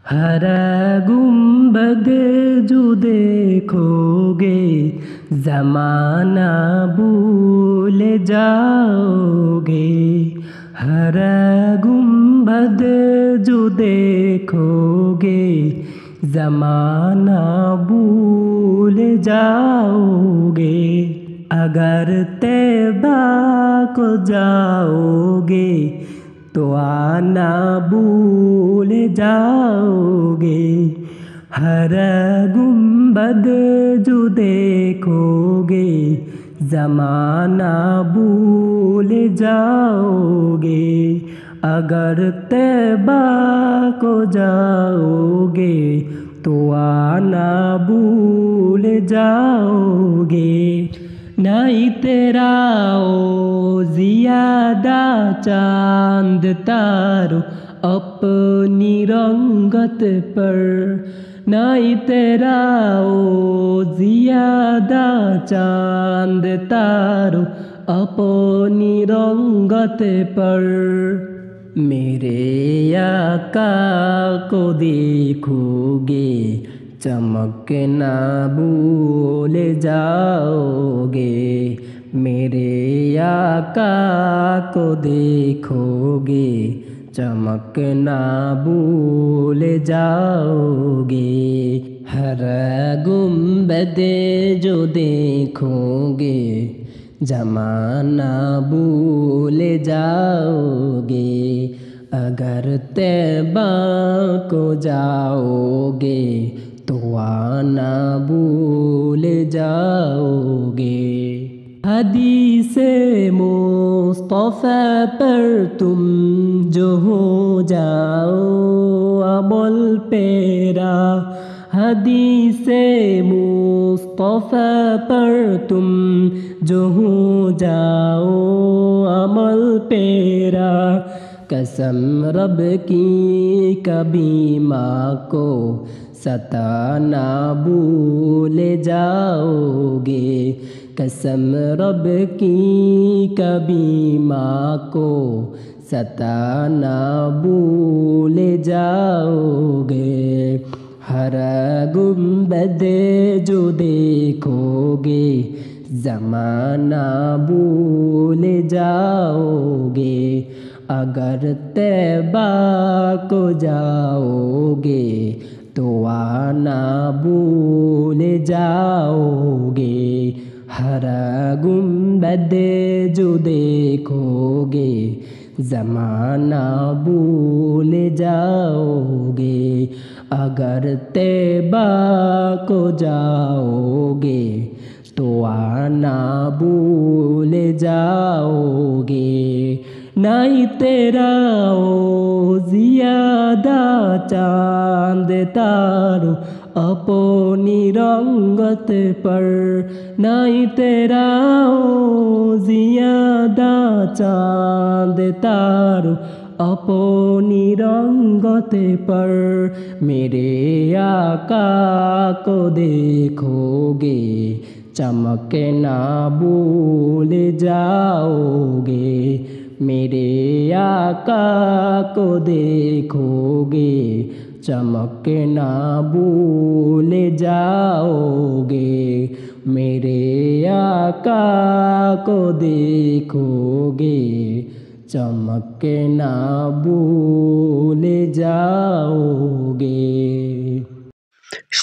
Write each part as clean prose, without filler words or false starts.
हरा गुंबद जो देखोगे ज़माना भूल जाओगे। हरा गुंबद जो देखोगे ज़माना भूल जाओगे। अगर तैबा को जाओगे तो आना भूल जाओगे। हरा गुंबद जो देखोगे ज़माना भूल जाओगे। अगर तैबा को जाओगे तो आना भूल जाओगे। नहीं तेरा ओ ज़ियादा चांद तारो अपनी रंगत पर। नहीं तेरा ओ ज़ियादा चांद तारो अपनी रंगत पर। मेरे आका को देखोगे चमकना भूल जाओगे। मेरे आका को देखोगे चमकना भूल जाओगे। हरा गुंबद जो देखोगे ज़माना भूल जाओगे। अगर तैबा को जाओगे तो आना भूल जाओगे। हदीसे मुस्तफ़ा पर तुम जो हो जाओ अमल पेरा। हदीसे मुस्तफ़ा पर तुम जो हो जाओ अमल पेरा। कसम रब की कभी माँ को सताना भूल जाओगे। कसम रब की कभी माँ को सताना भूल जाओगे। हरा गुंबद जो देखोगे ज़माना भूल जाओगे। अगर तैबा को जाओगे तो आना भूल जाओगे। हरा गुंबद जो देखोगे ज़माना भूल जाओगे। अगर तैबा को जाओगे तो आना भूल जाओगे। नहीं तेरा ओ ज़ियादा चांद तारो अपनी रंगत पर। नहीं तेरा ओ ज़ियादा चांद तारो अपनी रंगत पर। मेरे आका को देखोगे चमकना भूल जाओगे। मेरे आका को देखोगे चमकना भूल जाओगे। मेरे आका को देखोगे चमकना भूल যাওগে।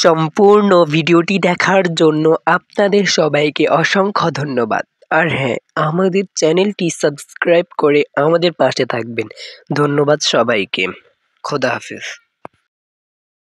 সম্পূর্ণ ভিডিওটি দেখার জন্য আপনাদের সবাইকে অসংখ্য ধন্যবাদ। আর হ্যাঁ, আমাদের চ্যানেলটি সাবস্ক্রাইব করে আমাদের পাশে থাকবেন। ধন্যবাদ সবাইকে। খোদা হাফেজ।